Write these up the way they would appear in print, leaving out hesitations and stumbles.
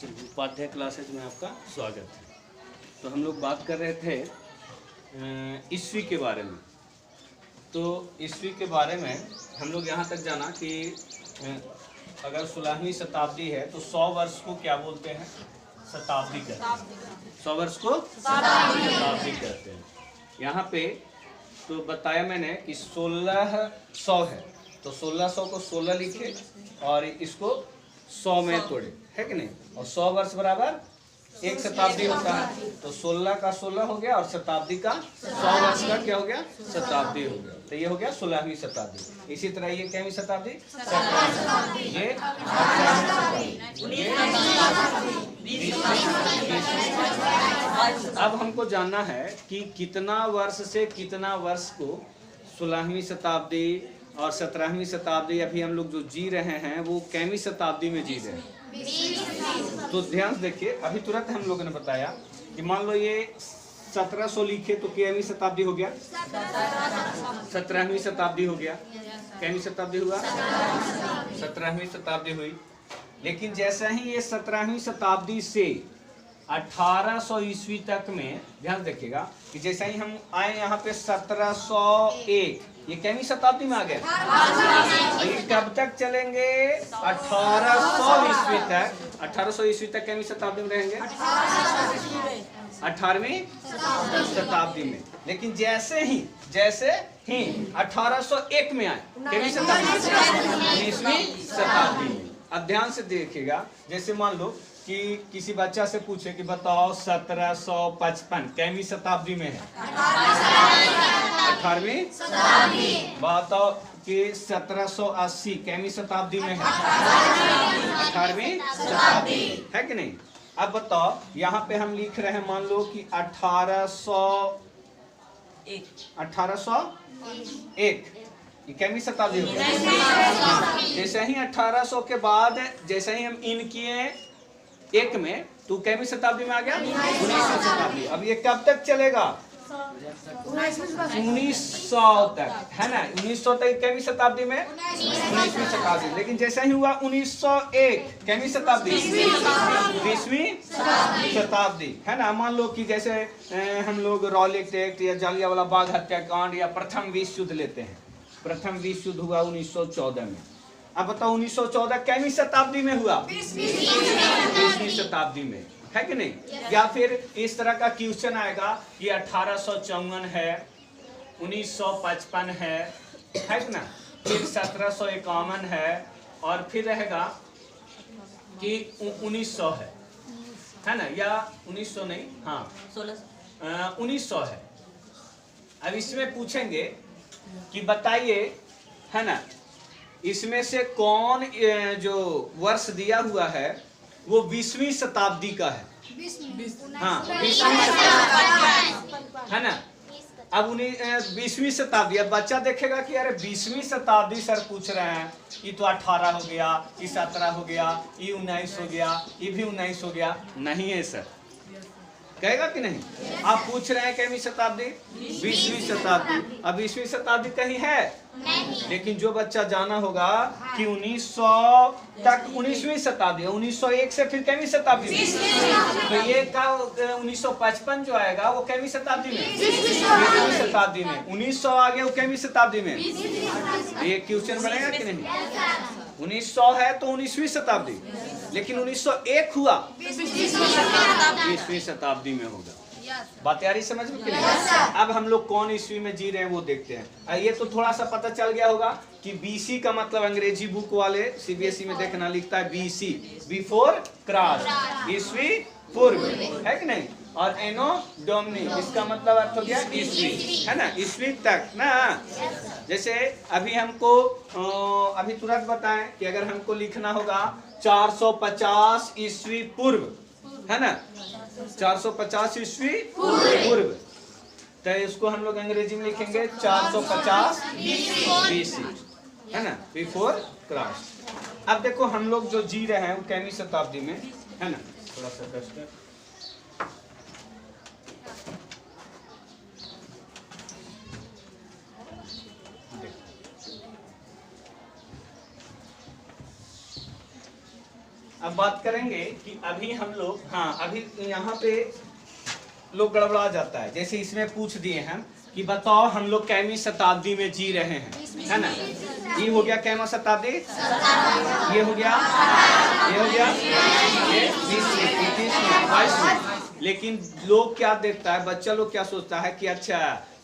चलिए पाठ्य क्लासेज में आपका स्वागत है। तो हम लोग बात कर रहे थे ईस्वी के बारे में। तो ईस्वी के बारे में हम लोग यहाँ तक जाना कि अगर 16वीं शताब्दी है तो 100 वर्ष को क्या बोलते हैं? शताब्दी कहते हैं। 100 वर्ष को शताब्दी कहते हैं। यहाँ पे तो बताया मैंने कि 1600 है, तो 1600 को 16 लिखे और इसको 100 में तोड़े, है कि नहीं? और 100 वर्ष बराबर एक शताब्दी होता है, तो 16 का 16 हो गया और शताब्दी का 100 वर्ष का क्या हो गया? शताब्दी हो गया। तो ये हो गया 16वीं शताब्दी। इसी तरह ये क्या शताब्दी? ये 18वीं शताब्दी। अब हमको जानना है कि कितना वर्ष से कितना वर्ष को 16वीं शताब्दी और 17वीं शताब्दी अभी हम लोग जो जी रहे हैं वो कैवीं शताब्दी में जी रहे हैं? तो ध्यान से देखिए, अभी तुरंत हम लोगों ने बताया कि मान लो ये 1700 लिखे तो कैवीं शताब्दी हो गया? 17वीं शताब्दी हो गया। कैवीं शताब्दी हुआ? 17वीं शताब्दी हुई। लेकिन जैसे ही ये 17वीं शताब्दी से 1800 ईस्वी तक में ध्यान देखिएगा कि जैसे ही हम आए यहाँ पे 1701, ये कैवीं शताब्दी में आ गए। ये कब तक चलेंगे? 1800 ईस्वी तक। 1800 ईस्वी तक कैवीं शताब्दी में रहेंगे? 18वीं शताब्दी में। लेकिन जैसे ही 1801 में आए कैवीं शताब्दी? 19वीं शताब्दी में। अब ध्यान से देखिएगा, जैसे मान लो कि किसी बच्चा से पूछे कि बताओ 1755 कैवीं शताब्दी में है? 18वीं शताब्दी। बताओ कि 1780 कैवीं शताब्दी में है? 18वीं शताब्दी, है कि नहीं? अब बताओ यहाँ पे हम लिख रहे हैं, मान लो कि 1801 ये कैवीं शताब्दी हो गई। जैसे ही 1800 के बाद जैसे ही हम इन किए एक में, तो कैवीं शताब्दी में आ गया? 19वीं शताब्दी। अब ये कब तक चलेगा? 1900 तक, है ना? 1900 तक कैवीं शताब्दी में? 19वीं शताब्दी। लेकिन जैसे ही हुआ 1901 कैवीं शताब्दी? 20वीं शताब्दी, है ना? मान लो कि जैसे हम लोग रॉलेट एक्ट या जालियांवाला बाग हत्याकांड या प्रथम विश्व युद्ध लेते हैं। प्रथम विश्व युद्ध हुआ 1914 में। अब बताओ 1914 कैवीं शताब्दी में हुआ? 20वीं शताब्दी में, है कि नहीं? या फिर इस तरह का क्वेश्चन आएगा कि 1854 है, 1955 है कि ना? फिर 1751 है और फिर रहेगा कि 1900 है ना? या 1900 नहीं, हाँ 1900 है। अब इसमें पूछेंगे कि बताइए, है ना, इसमें से कौन जो वर्ष दिया हुआ है वो 20वीं शताब्दी का है? हाँ 20वीं शताब्दी, है ना? अब 20वीं शताब्दी। अब बच्चा देखेगा कि अरे 20वीं शताब्दी सर पूछ रहे हैं, ये तो 18 हो गया, ये 17 हो गया, ये 19 हो गया, ये भी 19 हो गया। नहीं है सर, कहेगा कि नहीं? आप पूछ रहे हैं कैवीं शताब्दी? 20वीं शताब्दी। अब 20वीं शताब्दी कहीं है नहीं। लेकिन जो बच्चा जाना होगा कि 1900 तक 19वीं शताब्दी, 1901 से फिर कैवीं शताब्दी में? तो ये का 1955 जो आएगा वो कैवीं शताब्दी में? 20वीं शताब्दी में। 1900 आ गया वो कैवीं शताब्दी में? ये क्वेश्चन बनेगा कि नहीं? 1900 है तो 19वीं शताब्दी, लेकिन 1901 हुआ 20वीं शताब्दी में होगा। बात यारी समझ में कि नहीं? अब हम लोग कौन ईस्वी में जी रहे हैं वो देखते हैं। ये तो थोड़ा सा पता चल गया होगा कि बीसी का मतलब अंग्रेजी बुक वाले सीबीएसई में देखना लिखता है बीसी, बिफोर क्रास्ट, ईस्वी पूर्व, है कि नहीं? और एनो डोमनी, इसका मतलब अर्थ हो गया ईस्वी, है ना? ईस्वी तक ना। जैसे अभी हमको अभी तुरंत बताएं कि अगर हमको लिखना होगा 450 ईस्वी पूर्व, है ना? 450 ईस्वी पूर्व, तो इसको हम लोग अंग्रेजी में लिखेंगे 450 बीसी, है ना? बिफोर क्रास्ट। अब देखो हम लोग जो जी रहे हैं वो कैवीं शताब्दी में, है ना? थोड़ा सा कष्ट है। अब बात करेंगे कि अभी हम लोग, हाँ अभी यहाँ पे लोग गड़बड़ा जाता है। जैसे इसमें पूछ दिए हम कि बताओ हम लोग कैमी शताब्दी में जी रहे हैं, है ना। ये हो गया कैमा शताब्दी, ये हो गया, ये हो गया, ये 20वीं, 21वीं, 22वीं। लेकिन लोग क्या देखता है, बच्चा लोग क्या सोचता है कि अच्छा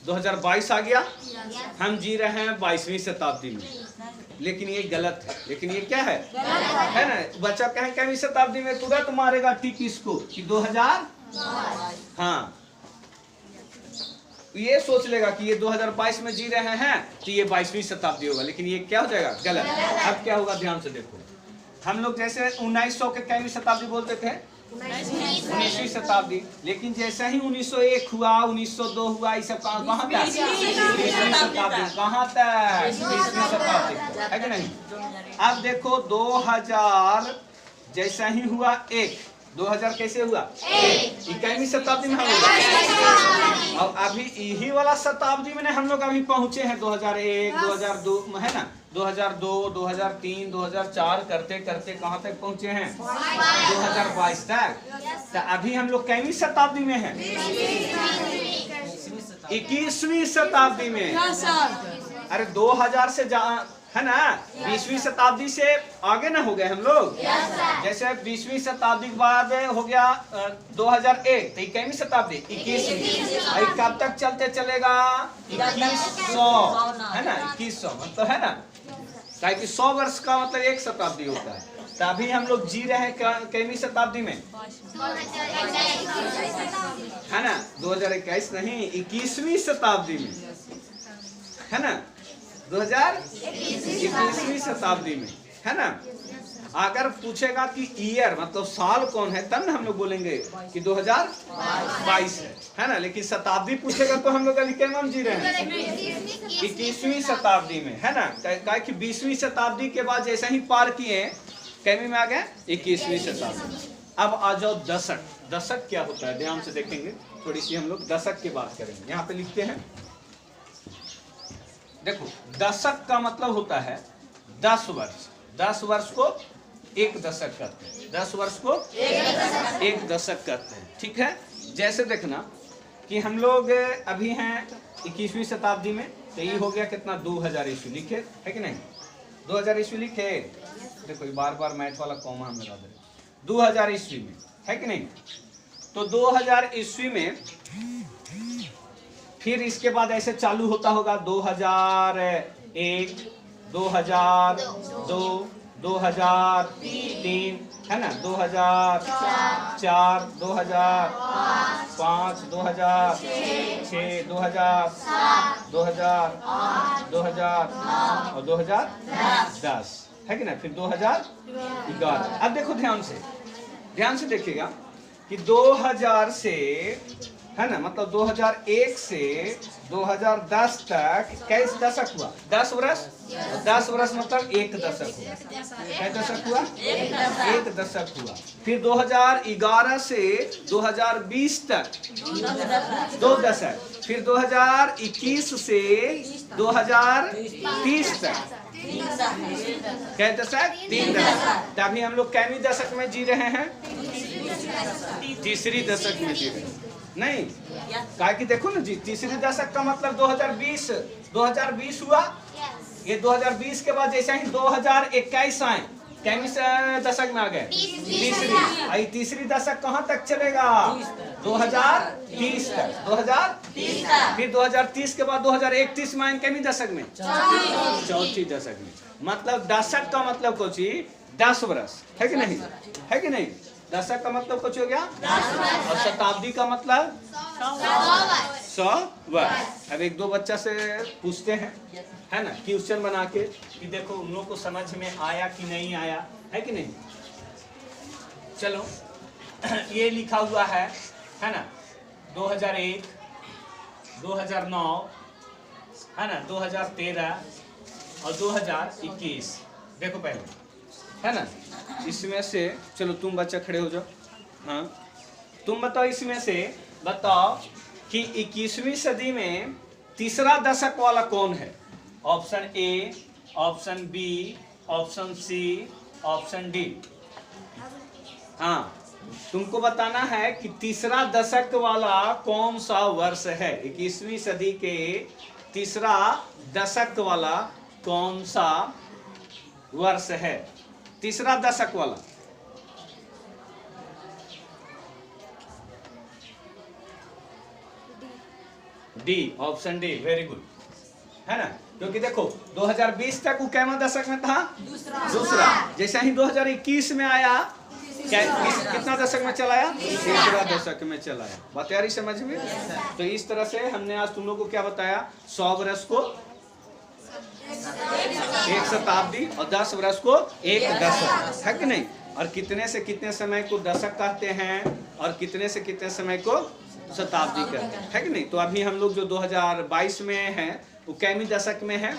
2022 आ गया, हम जी रहे हैं 22वीं शताब्दी में। लेकिन ये गलत है। लेकिन ये क्या है ना। बच्चा कहें कैमी शताब्दी में, तुरंत मारेगा टिक इसको कि 2000, हाँ ये सोच लेगा कि ये 2022 में जी रहे हैं तो ये 22वीं शताब्दी होगा। लेकिन ये क्या हो जाएगा, गलत। अब क्या होगा, ध्यान से देखो। हम लोग जैसे 1900 के कैमी शताब्दी बोलते थे, 19वीं शताब्दी। लेकिन जैसे ही 1901 हुआ, 1902 हुआ, ये सब कहाँ तक, 20वीं शताब्दी। कहाँ तक, 20वीं शताब्दी, है कि नहीं। अब देखो 2000 जैसा ही हुआ 2000 कैसे हुआ, 21वीं शताब्दी में हम लोग। और अभी यही वाला शताब्दी में हम लोग अभी पहुंचे हैं 2001, 2002, है ना, 2002, 2003, 2004 करते करते कहाँ तक पहुंचे हैं, 2022 तक। तो अभी हम लोग कैवी शताब्दी में हैं, 21वीं शताब्दी में। अरे 2000 से है ना, 20वीं शताब्दी से आगे ना हो गए हम लोग। जैसे 20वीं शताब्दी के बाद हो गया 2001, तो 21वीं शताब्दी, 21वीं। कब तक चलते चलेगा, 2100, है ना, 2100 मतलब, है ना। ताकि 100 वर्ष का मतलब एक शताब्दी होता है। तो अभी हम लोग जी रहे हैं कैवी शताब्दी में, है ना, 2021 नहीं, 21वीं शताब्दी में, है ना, 2021वीं शताब्दी में, है ना। अगर पूछेगा कि ईयर मतलब साल कौन है, तब ना हम लोग बोलेंगे कि 2022 है ना। लेकिन शताब्दी पूछेगा तो हम लोग अभी क्या जी रहे हैं, 21वीं शताब्दी में, है ना। क्या कि 20वीं शताब्दी के बाद जैसे ही पार किए कैवी में आ गए 21वीं शताब्दी। अब आ जाओ दशक। दशक क्या होता है, ध्यान से देखेंगे। थोड़ी सी हम लोग दशक की बात करेंगे। यहाँ पे लिखते हैं, देखो दशक का मतलब होता है 10 वर्ष। 10 वर्ष को एक दशक कहते हैं, 10 वर्ष को एक दशक कहते हैं, ठीक है। जैसे देखना कि हम लोग अभी हैं 21वीं शताब्दी में, तो ये हो गया कितना, 2000 ईस्वी लिखे है कि नहीं, 2000 ईस्वी लिखे। देखो बार बार मैथ वाला कॉमा हम लगा दे, 2000 ईस्वी में, है कि नहीं। तो 2000 ईस्वी में फिर इसके बाद ऐसे चालू होता होगा 2001, 2002, 2003, है ना, 2004, 2005, 2006, 2000, 2000 और 2010, है कि ना। फिर 2011। अब देखो ध्यान से देखिएगा कि 2000 से, है ना, मतलब 2001 से 2010 तक कैसे दशक हुआ, 10 वर्ष। 10 वर्ष मतलब एक दशक हुआ। क्या दशक हुआ, एक दशक हुआ। फिर 2011 से 2020 तक 2 दशक। फिर 2021 से 2030 तक क्या दशक, 3 दशक। तभी हम लोग कैवी दशक में जी रहे हैं, तीसरी दशक में जी रहे हैं। नहीं, क्या कि देखो ना जी, तीसरी दशक का मतलब 2020 हुआ। ये 2020 के बाद जैसे ही 2021 आए, कैवी दशक में आ गए तीसरी। तीसरी दशक कहाँ तक चलेगा, 2030 तक, 2030। फिर 2030 के बाद 2031 में आए कैवी दशक में, चौथी दशक में। मतलब दशक का मतलब कुछ 10 वर्ष, है कि नहीं, है कि नहीं। दशक का मतलब कुछ हो गया, और शताब्दी का मतलब 100 वर्ष। अब 1-2 बच्चा से पूछते हैं, है ना, क्वेश्चन बना के कि देखो उन लोगों को समझ में आया कि नहीं आया, है कि नहीं। चलो ये लिखा हुआ है ना, 2001, 2009, है ना, 2013 और 2021। देखो पहले, है ना, इसमें से चलो तुम बच्चा खड़े हो जाओ। हाँ तुम बताओ, इसमें से बताओ कि 21वीं सदी में तीसरा दशक वाला कौन है। Option A, option B, option C, option D. हाँ, तुमको बताना है कि तीसरा दशक वाला कौन सा वर्ष है। 21वीं सदी के तीसरा दशक वाला कौन सा वर्ष है? तीसरा दशक वाला D, option D, very good, है ना। क्योंकि देखो 2020 तक वो कैवा दशक में था? दूसरा। जैसे ही 2021 में आया कितना दशक में चलाया? तीसरा दशक में चलाया। बात यारी समझ में? तो इस तरह से हमने आज तुम लोग को क्या बताया? 100 वर्ष को 1 शताब्दी और 10 वर्ष को 1 दशक, है कि नहीं? और कितने से कितने समय को दशक कहते हैं और कितने से कितने समय को शताब्दी कहते हैं, है कि नहीं? तो अभी हम लोग जो 2022 में हैं वो कैमी दशक में है?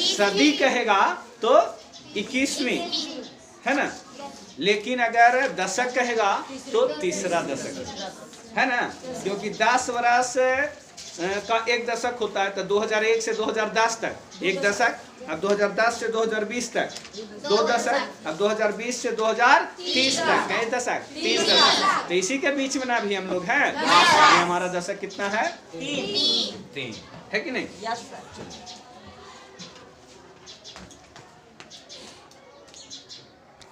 सदी कहेगा तो 21वीं, है ना। लेकिन अगर दशक कहेगा तो तीसरा दशक, है ना। क्योंकि 10 वर्ष का 1 दशक होता है, तो 2001 से 2010 तक 1 दशक, अब 2010 से 2020 तक 2 दशक, अब 2020 से 2030 तक कई दशक? 3 दशक। तो इसी के बीच में ना भी हम लोग हैं। ये हमारा दशक कितना है? 3, है कि नहीं?